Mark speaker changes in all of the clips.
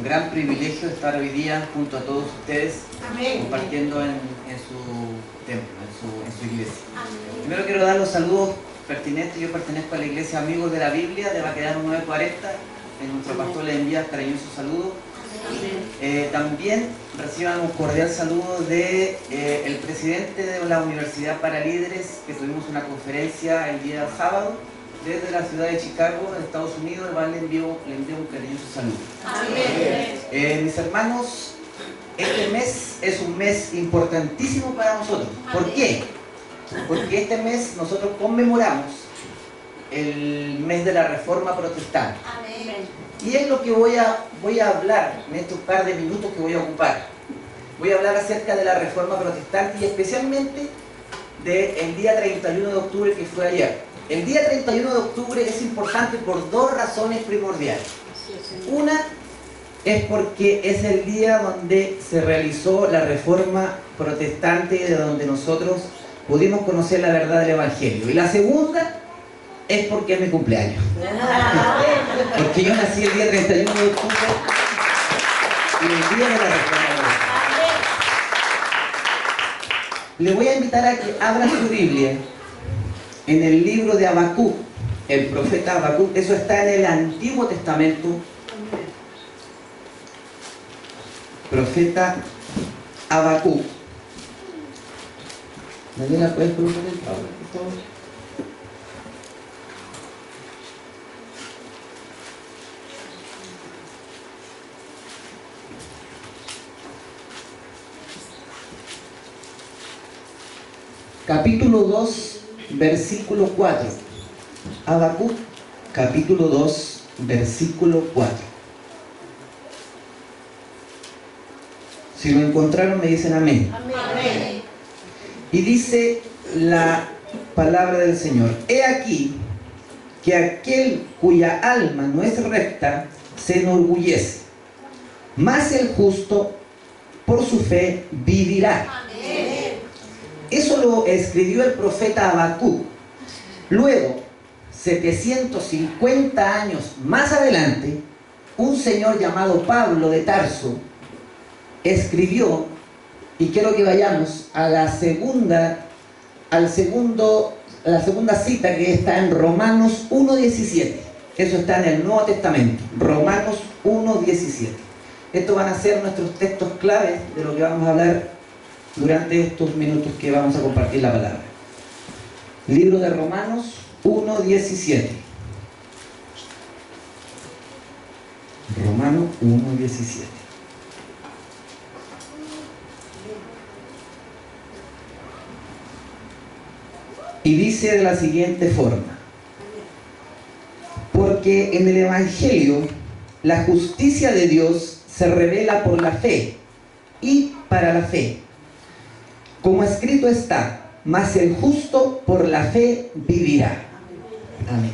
Speaker 1: gran privilegio estar hoy día junto a todos ustedes.
Speaker 2: Amén.
Speaker 1: Compartiendo en su templo, en su iglesia. Amén. Primero quiero dar los saludos pertinentes. Yo pertenezco a la iglesia Amigos de la Biblia de Baquedano 940. Nuestro pastor le envía cariñosos saludos. También reciban un cordial saludo de el presidente de la Universidad para Líderes, que tuvimos una conferencia el día sábado desde la ciudad de Chicago, en Estados Unidos. Le envío un cariñoso saludo. Amén. Mis hermanos, este mes es un mes importantísimo para nosotros. ¿Por qué? Porque este mes nosotros conmemoramos el mes de la Reforma Protestante. Amén. Y es lo que voy a hablar en estos par de minutos que voy a ocupar. Voy a hablar acerca de la Reforma Protestante y especialmente del día 31 de octubre, que fue ayer. El día 31 de octubre es importante por dos razones primordiales. Una es porque es el día donde se realizó la Reforma Protestante, de donde nosotros pudimos conocer la verdad del Evangelio. Y la segunda es porque es mi cumpleaños. Porque yo nací el día 31 de octubre y el día de la Reforma Protestante. Le voy a invitar a que abra su Biblia en el libro de Habacuc, el profeta Habacuc. Eso está en el Antiguo Testamento. Profeta Habacuc. Daniela, ¿puedes colocar el favor, por favor? Capítulo 2, versículo 4. Habacuc, capítulo 2, versículo 4. Si lo encontraron, me dicen amén. Amén. Y dice la palabra del Señor: He aquí que aquel cuya alma no es recta se enorgullece, mas el justo por su fe vivirá. Amén. Eso lo escribió el profeta Habacuc. Luego, 750 años más adelante, un señor llamado Pablo de Tarso escribió, y quiero que vayamos a la segunda cita, que está en Romanos 1:17. Eso está en el Nuevo Testamento, Romanos 1:17. Estos van a ser nuestros textos claves de lo que vamos a hablar durante estos minutos que vamos a compartir la palabra. Libro de Romanos 1:17. Romanos 1:17. Y dice de la siguiente forma: porque en el Evangelio la justicia de Dios se revela por la fe y para la fe. Como escrito está: mas el justo por la fe vivirá. Amén.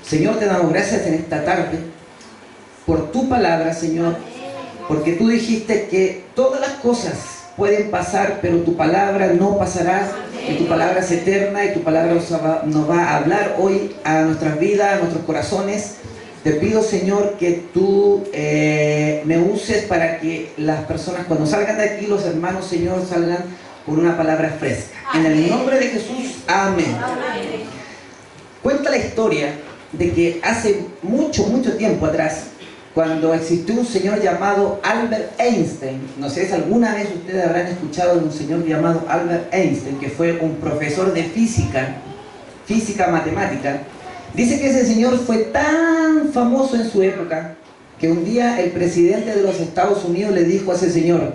Speaker 1: Señor, te damos gracias en esta tarde por tu palabra, Señor, porque tú dijiste que todas las cosas pueden pasar, pero tu palabra no pasará, y tu palabra es eterna, y tu palabra nos va a hablar hoy a nuestras vidas, a nuestros corazones. Te pido, Señor, que tú me uses para que las personas, cuando salgan de aquí, los hermanos, Señor, salgan con una palabra fresca. En el nombre de Jesús, amén. Amén. Cuenta la historia de que hace mucho tiempo atrás, cuando existió un señor llamado Albert Einstein, no sé si alguna vez ustedes habrán escuchado de un señor llamado Albert Einstein, que fue un profesor de física matemática. Dice que ese señor fue tan famoso en su época que un día el presidente de los Estados Unidos le dijo a ese señor: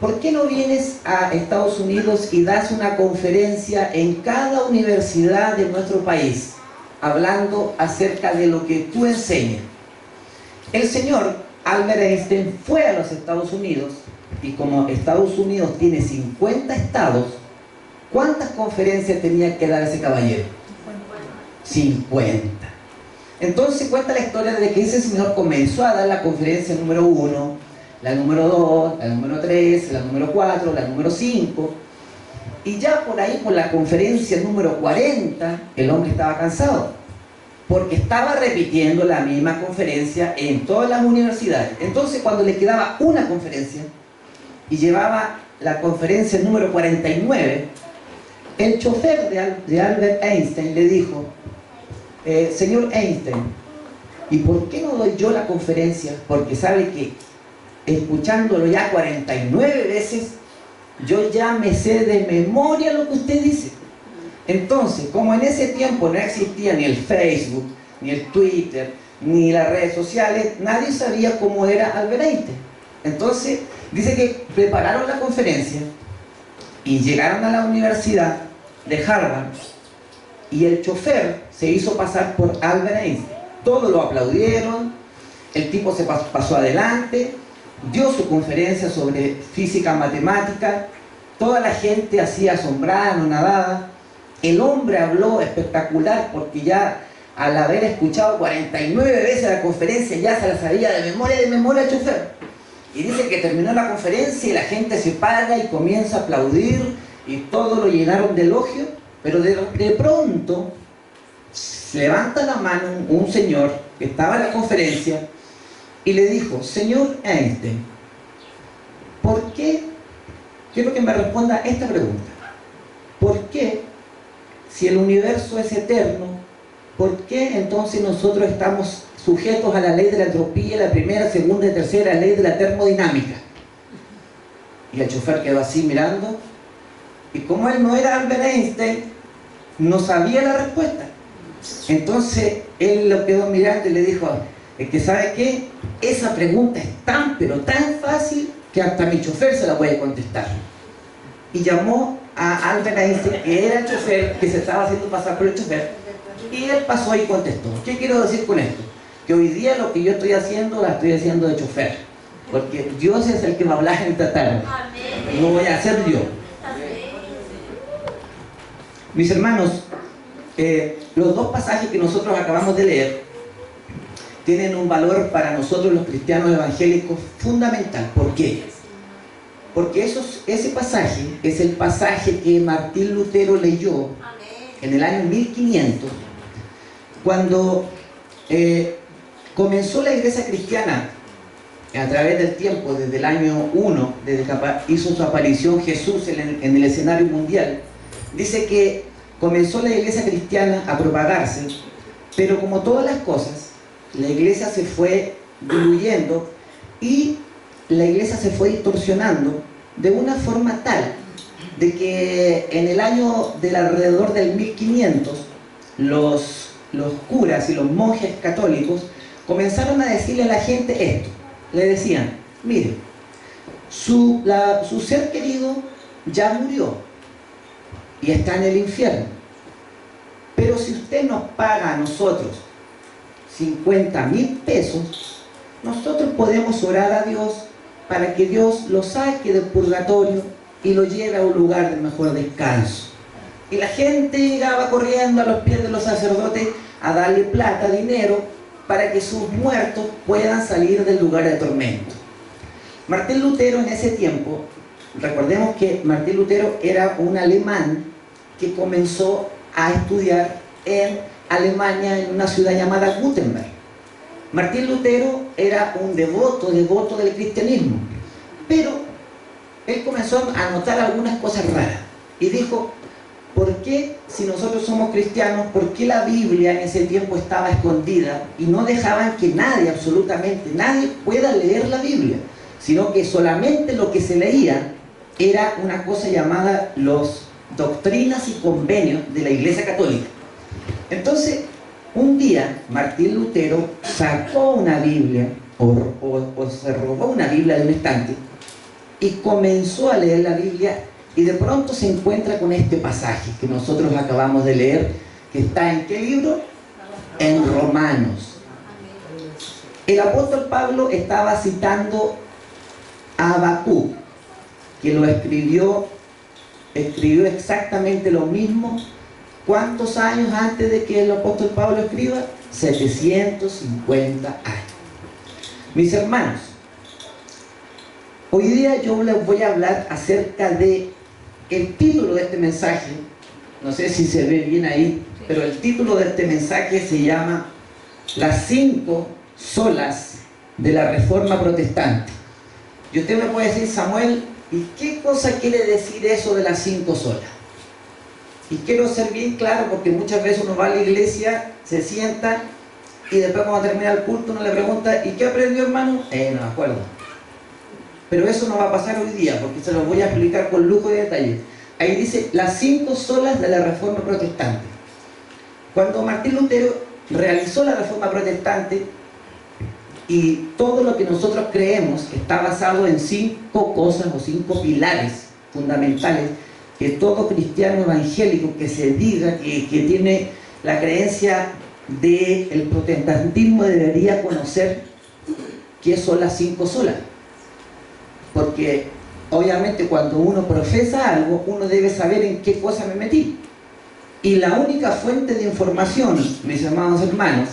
Speaker 1: ¿por qué no vienes a Estados Unidos y das una conferencia en cada universidad de nuestro país, hablando acerca de lo que tú enseñas? El señor Albert Einstein fue a los Estados Unidos, y como Estados Unidos tiene 50 estados, ¿cuántas conferencias tenía que dar ese caballero? 50. Entonces cuenta la historia de que ese señor comenzó a dar la conferencia número 1, la número 2, la número 3, la número 4, la número 5, y ya por ahí, por la conferencia número 40, el hombre estaba cansado. porque estaba repitiendo la misma conferencia en todas las universidades. Entonces, cuando le quedaba una conferencia y llevaba la conferencia número 49, el chofer de Albert Einstein le dijo: señor Einstein, ¿y por qué no doy yo la conferencia? Porque sabe que escuchándolo ya 49 veces, yo ya me sé de memoria lo que usted dice. Entonces, como en ese tiempo no existía ni el Facebook, ni el Twitter, ni las redes sociales, nadie sabía cómo era Albert Einstein. Entonces, dice que prepararon la conferencia y llegaron a la universidad de Harvard y el chofer se hizo pasar por Albert Einstein. Todos lo aplaudieron, el tipo se pasó adelante, dio su conferencia sobre física matemática, toda la gente así asombrada, anonadada. El hombre habló espectacular porque ya al haber escuchado 49 veces la conferencia ya se la sabía de memoria el chofer. Y dice que terminó la conferencia y la gente se para y comienza a aplaudir y todos lo llenaron de elogios, pero de pronto levanta la mano un señor que estaba en la conferencia y le dijo: señor Einstein, ¿por qué? Quiero que me responda esta pregunta. ¿Por qué, si el universo es eterno, por qué entonces nosotros estamos sujetos a la ley de la entropía, la primera, segunda y tercera ley de la termodinámica? Y el chofer quedó así mirando, y como él no era Albert Einstein, no sabía la respuesta. Entonces él lo quedó mirando y le dijo: es que ¿sabe qué? Esa pregunta es tan pero tan fácil que hasta mi chofer se la puede contestar. Y llamó a Albert Einstein, que era el chofer, que se estaba haciendo pasar por el chofer, y él pasó y contestó. ¿Qué quiero decir con esto? Que hoy día lo que yo estoy haciendo, la estoy haciendo de chofer, porque Dios es el que va a hablar en esta tarde, no voy a ser yo. Mis hermanos, los dos pasajes que nosotros acabamos de leer tienen un valor para nosotros los cristianos evangélicos fundamental. ¿Por qué? Porque ese pasaje es el pasaje que Martín Lutero leyó en el año 1500, cuando comenzó la iglesia cristiana a través del tiempo, desde el año 1, desde que hizo su aparición Jesús en el escenario mundial. Dice que comenzó la iglesia cristiana a propagarse, pero como todas las cosas, la iglesia se fue diluyendo y la iglesia se fue distorsionando de una forma tal de que en el año alrededor del 1500 los curas y los monjes católicos comenzaron a decirle a la gente esto. Le decían: mire, su ser querido ya murió y está en el infierno, pero si usted nos paga a nosotros 50.000 pesos, nosotros podemos orar a Dios para que Dios lo saque del purgatorio y lo lleve a un lugar de mejor descanso. Y la gente llegaba corriendo a los pies de los sacerdotes a darle plata, dinero, para que sus muertos puedan salir del lugar de tormento. Martín Lutero en ese tiempo, recordemos que Martín Lutero era un alemán que comenzó a estudiar en Alemania, en una ciudad llamada Gutenberg. Martín Lutero era un devoto del cristianismo, pero él comenzó a notar algunas cosas raras y dijo: ¿por qué, si nosotros somos cristianos, por qué la Biblia en ese tiempo estaba escondida y no dejaban que nadie, absolutamente nadie, pueda leer la Biblia, sino que solamente lo que se leía era una cosa llamada los doctrinas y convenios de la Iglesia Católica? Entonces, un día Martín Lutero sacó una Biblia o se robó una Biblia de un estante y comenzó a leer la Biblia, y de pronto se encuentra con este pasaje que nosotros acabamos de leer, que está ¿en qué libro? En Romanos. El apóstol Pablo estaba citando a Habacuc, que lo escribió exactamente lo mismo. ¿Cuántos años antes de que el apóstol Pablo escriba? 750 años. Mis hermanos, hoy día yo les voy a hablar acerca de el título de este mensaje. No sé si se ve bien ahí.
Speaker 2: Sí.
Speaker 1: pero el título de este mensaje se llama Las 5 solas de la Reforma Protestante. Y usted me puede decir, Samuel, ¿y qué cosa quiere decir eso de las 5 solas? Y quiero ser bien claro, porque muchas veces uno va a la iglesia, se sienta, y después cuando termina el culto uno le pregunta, ¿y qué aprendió, hermano? No me acuerdo. Pero eso no va a pasar hoy día, porque se lo voy a explicar con lujo de detalle. Ahí dice, las 5 solas de la Reforma Protestante. Cuando Martín Lutero realizó la Reforma Protestante, y todo lo que nosotros creemos está basado en 5 cosas o 5 pilares fundamentales que todo cristiano evangélico que se diga que tiene la creencia del protestantismo debería conocer qué son las 5 solas. Porque obviamente cuando uno profesa algo, uno debe saber en qué cosa me metí. Y la única fuente de información, mis amados hermanos,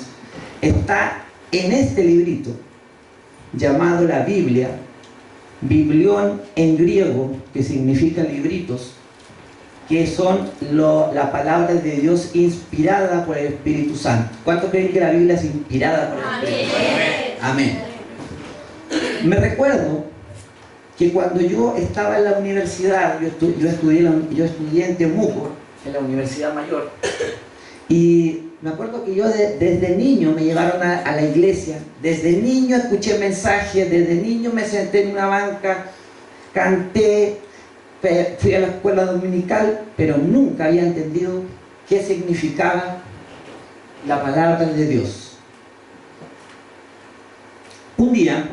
Speaker 1: está en este librito llamado la Biblia, biblión en griego, que significa libritos, que son la palabra de Dios inspirada por el Espíritu Santo. ¿Cuántos creen que la Biblia es inspirada por el Espíritu Santo? Amén. Me recuerdo que cuando yo estaba en la universidad, yo estudié en Temuco, en la Universidad Mayor, y me acuerdo que yo desde niño me llevaron a la iglesia, desde niño escuché mensajes, desde niño me senté en una banca, canté, fui a la escuela dominical, pero nunca había entendido qué significaba la palabra de Dios. Un día,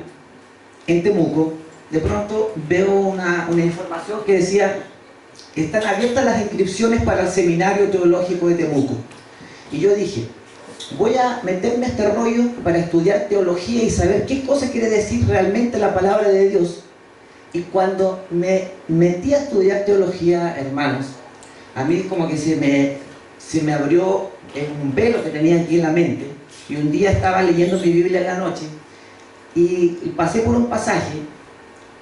Speaker 1: en Temuco, de pronto veo una información que decía, están abiertas las inscripciones para el Seminario Teológico de Temuco. Y yo dije, voy a meterme a este rollo para estudiar teología y saber qué cosa quiere decir realmente la palabra de Dios. Y cuando me metí a estudiar teología, hermanos, a mí como que se me abrió un velo que tenía aquí en la mente. Y un día estaba leyendo mi Biblia en la noche y pasé por un pasaje,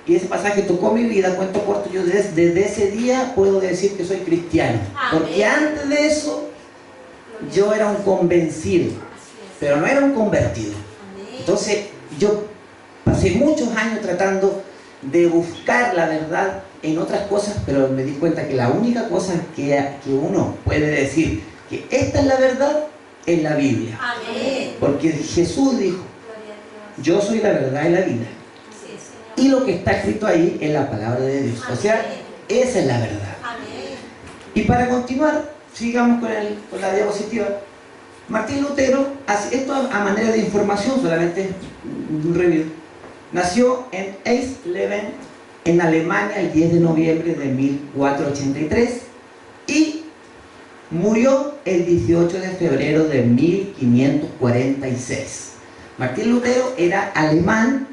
Speaker 1: y ese pasaje tocó mi vida. Cuento corto, yo desde ese día puedo decir que soy cristiano. Porque antes de eso yo era un convencido, pero no era un convertido. Entonces yo pasé muchos años tratando de buscar la verdad en otras cosas, pero me di cuenta que la única cosa que uno puede decir que esta es la verdad es la Biblia. Porque Jesús dijo, yo soy la verdad y la vida, y lo que está escrito ahí es la palabra de Dios. O sea, esa es la verdad. Y para continuar, sigamos con la diapositiva. Martín Lutero, esto a manera de información, solamente un review, nació en Eisleben, en Alemania, el 10 de noviembre de 1483 y murió el 18 de febrero de 1546. Martín Lutero era alemán.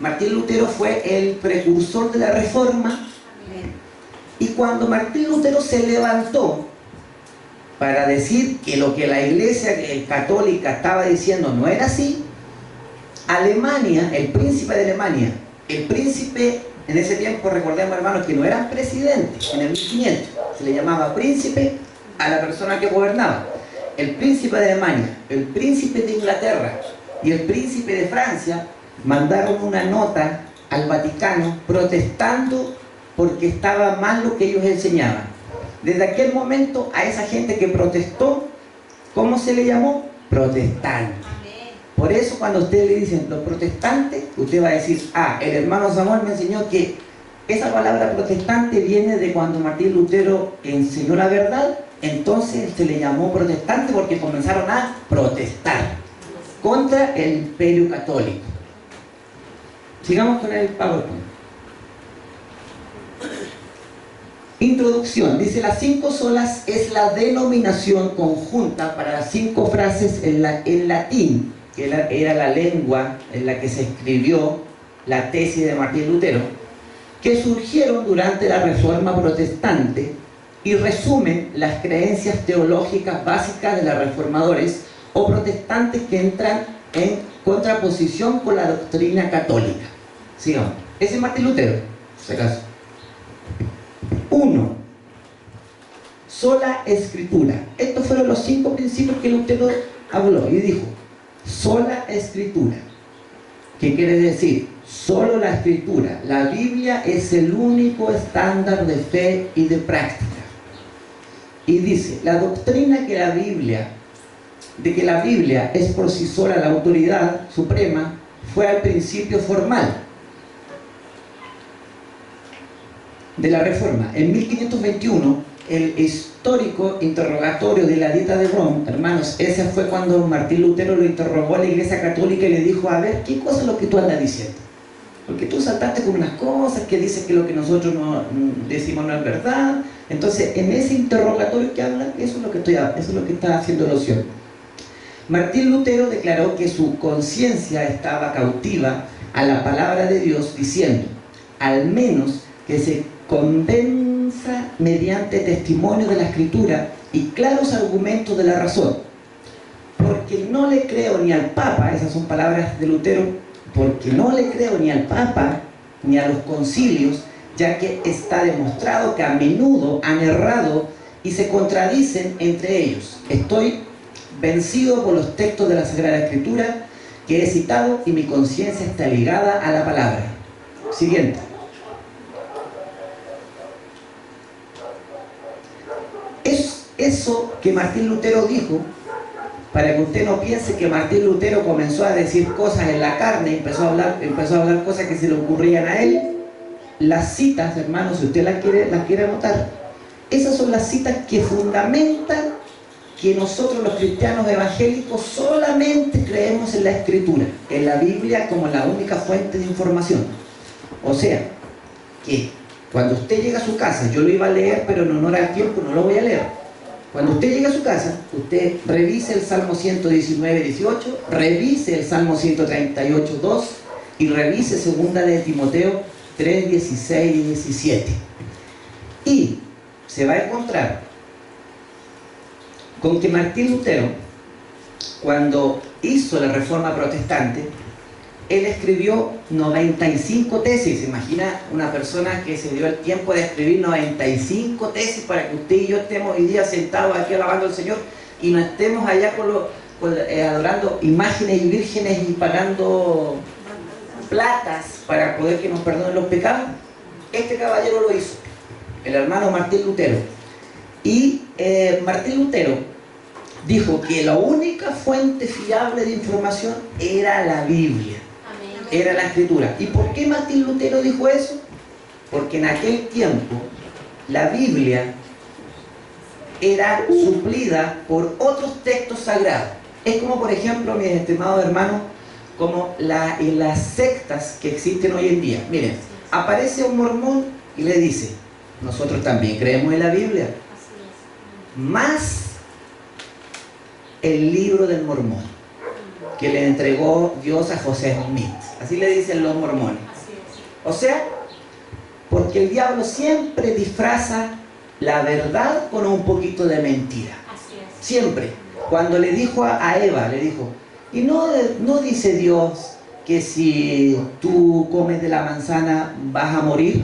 Speaker 1: Martín Lutero fue el precursor de la Reforma. Y cuando Martín Lutero se levantó para decir que lo que la Iglesia católica estaba diciendo no era así, Alemania, el príncipe de Alemania, el príncipe, en ese tiempo recordemos, hermanos, que no eran presidentes, en el 1500 se le llamaba príncipe a la persona que gobernaba. El príncipe de Alemania, el príncipe de Inglaterra y el príncipe de Francia mandaron una nota al Vaticano protestando porque estaba mal lo que ellos enseñaban. Desde aquel momento a esa gente que protestó, ¿cómo se le llamó? Protestante. Por eso cuando ustedes le dicen los protestantes, usted va a decir, el hermano Samuel me enseñó que esa palabra protestante viene de cuando Martín Lutero enseñó la verdad, entonces se le llamó protestante porque comenzaron a protestar contra el imperio católico. Sigamos con el PowerPoint. Introducción. Dice, las 5 solas es la denominación conjunta para las 5 frases en latín, que era la lengua en la que se escribió la tesis de Martín Lutero, que surgieron durante la Reforma Protestante y resumen las creencias teológicas básicas de los reformadores o protestantes que entran en contraposición con la doctrina católica. Sigamos. Ese es Martín Lutero, por si acaso. 1. sola escritura. Estos fueron los 5 principios que Lutero habló y dijo: sola escritura. ¿Qué quiere decir? Solo la escritura. La Biblia es el único estándar de fe y de práctica. Y dice: la doctrina de que la Biblia es por sí sola la autoridad suprema fue al principio formal de la Reforma. En 1521, el histórico interrogatorio de la Dieta de Roma, hermanos, ese fue cuando Martín Lutero lo interrogó a la Iglesia Católica y le dijo: a ver, ¿qué cosa es lo que tú andas diciendo? Porque tú saltaste con unas cosas que dices que lo que nosotros no decimos no es verdad. Entonces, en ese interrogatorio que hablan, eso es lo que está haciendo Loción. Martín Lutero declaró que su conciencia estaba cautiva a la palabra de Dios, diciendo: al menos que se convenza mediante testimonio de la Escritura y claros argumentos de la razón. Porque no le creo ni al Papa, esas son palabras de Lutero, porque no le creo ni al Papa ni a los concilios, ya que está demostrado que a menudo han errado y se contradicen entre ellos. Estoy vencido por los textos de la Sagrada Escritura que he citado y mi conciencia está ligada a la palabra. Siguiente. Es eso que Martín Lutero dijo, para que usted no piense que Martín Lutero comenzó a decir cosas en la carne, empezó a hablar cosas que se le ocurrían a él. Las citas, hermanos, si usted las quiere anotar, esas son las citas que fundamentan que nosotros los cristianos evangélicos solamente creemos en la Escritura, en la Biblia como la única fuente de información. O sea, que cuando usted llega a su casa, yo lo iba a leer, pero en honor al tiempo no lo voy a leer. Cuando usted llega a su casa, usted revise el Salmo 119, 18, revise el Salmo 138, 2 y revise 2 de Timoteo 3, 16 y 17. Y se va a encontrar con que Martín Lutero, cuando hizo la Reforma Protestante, él escribió 95 tesis. ¿Imagina una persona que se dio el tiempo de escribir 95 tesis para que usted y yo estemos hoy día sentados aquí alabando al Señor y no estemos allá adorando imágenes y vírgenes y pagando platas para poder que nos perdonen los pecados? Este caballero lo hizo, el hermano Martín Lutero. Y Martín Lutero dijo que la única fuente fiable de información era la Biblia, era la Escritura. ¿Y por qué Martín Lutero dijo eso? Porque en aquel tiempo la Biblia era suplida por otros textos sagrados. Es como, por ejemplo, mis estimados hermanos, como en las sectas que existen hoy en día. Miren, aparece un mormón y le dice: nosotros también creemos en la Biblia, más el libro del mormón que le entregó Dios a José Smith. Así le dicen los mormones. O sea, porque el diablo siempre disfraza la verdad con un poquito de mentira. Siempre. Cuando le dijo a Eva, le dijo: y no dice Dios que si tú comes de la manzana vas a morir.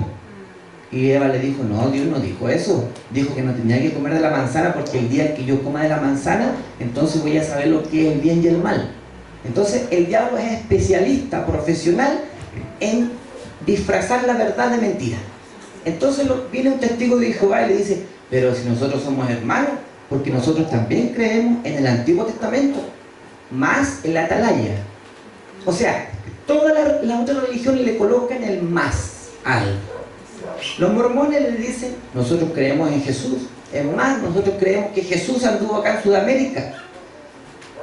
Speaker 1: Y Eva le dijo: no, Dios no dijo eso. Dijo que no tenía que comer de la manzana porque el día que yo coma de la manzana, entonces voy a saber lo que es el bien y el mal. Entonces el diablo es especialista, profesional en disfrazar la verdad de mentira. Entonces viene un testigo de Jehová y le dice: pero si nosotros somos hermanos, porque nosotros también creemos en el Antiguo Testamento, más en la Atalaya. O sea, todas las otras religiones le colocan el más algo. Los mormones le dicen: nosotros creemos en Jesús. Es más, nosotros creemos que Jesús anduvo acá en Sudamérica.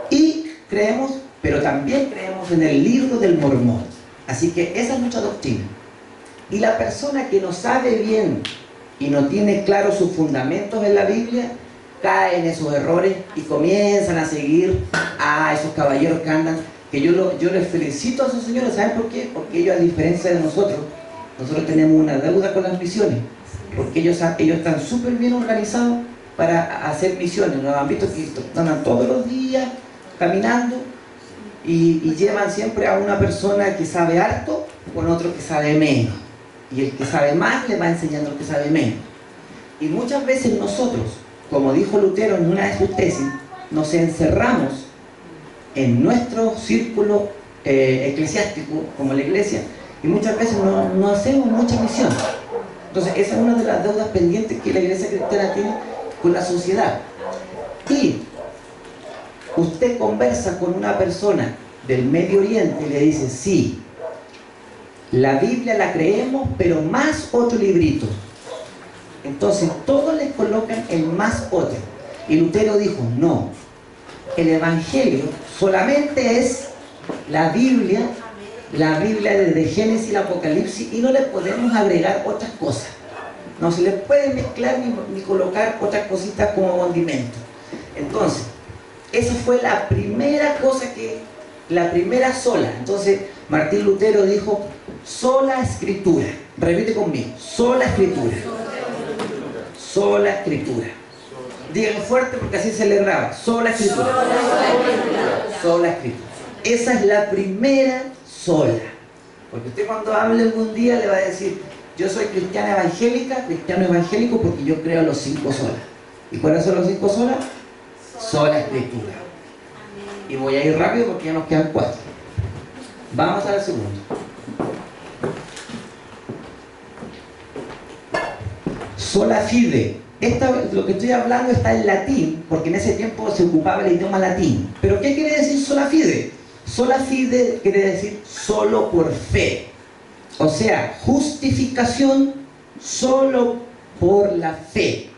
Speaker 1: Y creemos, pero también creemos en el libro del mormón. Así que esa es nuestra doctrina. Y la persona que no sabe bien y no tiene claros sus fundamentos en la Biblia, cae en esos errores y comienzan a seguir a esos caballeros que andan, que yo les felicito a esos señores. ¿Saben por qué? Porque ellos, a diferencia de nosotros tenemos una deuda con las misiones, porque ellos están súper bien organizados para hacer misiones. Nos han visto que andan todos los días caminando y llevan siempre a una persona que sabe harto con otro que sabe menos, y el que sabe más le va enseñando al que sabe menos. Y muchas veces nosotros como dijo Lutero en una de sus tesis, nos encerramos en nuestro círculo eclesiástico, como la iglesia, y muchas veces no hacemos mucha misión. Entonces, esa es una de las deudas pendientes que la iglesia cristiana tiene con la sociedad. Y usted conversa con una persona del Medio Oriente y le dice, sí, la Biblia la creemos, pero más otro librito. Entonces, todos les colocan el más otro. Y Lutero dijo, no, el Evangelio solamente es la Biblia desde Génesis y Apocalipsis, y no le podemos agregar otras cosas. No se le puede mezclar ni colocar otras cositas como condimento. Entonces, esa fue la primera cosa la primera sola. Entonces, Martín Lutero dijo, sola escritura. Repite conmigo, sola escritura. Sola escritura. Digan fuerte porque así se le graba. Sola escritura. Sola escritura. Esa es la primera sola. Porque usted cuando hable algún día le va a decir, yo soy cristiano evangélico porque yo creo los 5 solas. ¿Y cuáles son los 5 solas? Sola escritura. Y voy a ir rápido porque ya nos quedan 4. Vamos a la segunda. Sola fide. Lo que estoy hablando está en latín, porque en ese tiempo se ocupaba el idioma latín. ¿Pero qué quiere decir sola fide? Sola fide quiere decir solo por fe. O sea, justificación solo por la fe.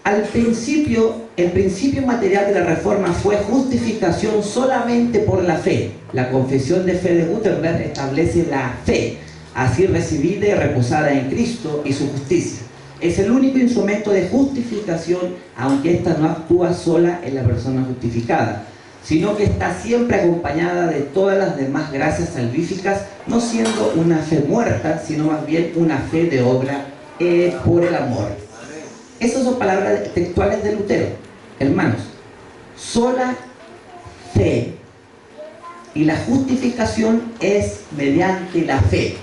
Speaker 1: El principio material de la Reforma fue justificación solamente por la fe. La confesión de fe de Gutenberg establece la fe, así recibida y reposada en Cristo y su justicia. Es el único instrumento de justificación, aunque ésta no actúa sola en la persona justificada, sino que está siempre acompañada de todas las demás gracias salvíficas, no siendo una fe muerta, sino más bien una fe de obra por el amor. Esas son palabras textuales de Lutero, hermanos. Sola fe. Y la justificación es mediante la fe.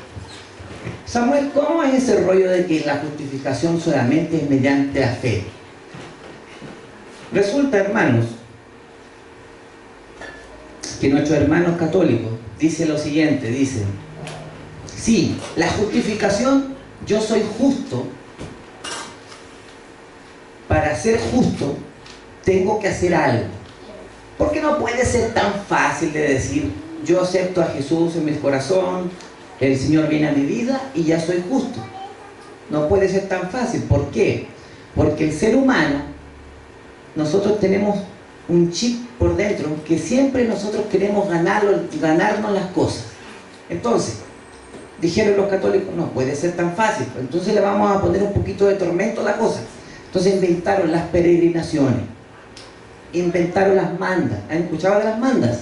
Speaker 1: Samuel, ¿cómo es ese rollo de que la justificación solamente es mediante la fe? Resulta, hermanos, que nuestros hermanos católicos dicen lo siguiente, dicen, sí, la justificación, yo soy justo. Para ser justo, tengo que hacer algo. Porque no puede ser tan fácil de decir, yo acepto a Jesús en mi corazón, el Señor viene a mi vida y ya soy justo. No puede ser tan fácil. ¿Por qué? Porque el ser humano, nosotros tenemos un chip por dentro que siempre nosotros queremos ganarnos las cosas. Entonces, dijeron los católicos, no puede ser tan fácil. Entonces le vamos a poner un poquito de tormento a la cosa. Entonces inventaron las peregrinaciones, inventaron las mandas. ¿Han escuchado de las mandas?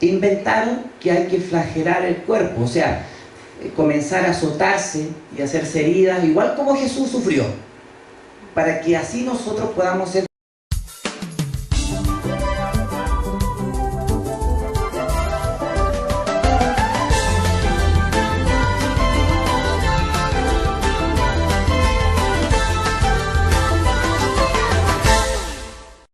Speaker 1: Inventaron que hay que flagelar el cuerpo, o sea, comenzar a azotarse y hacerse heridas, igual como Jesús sufrió, para que así nosotros podamos ser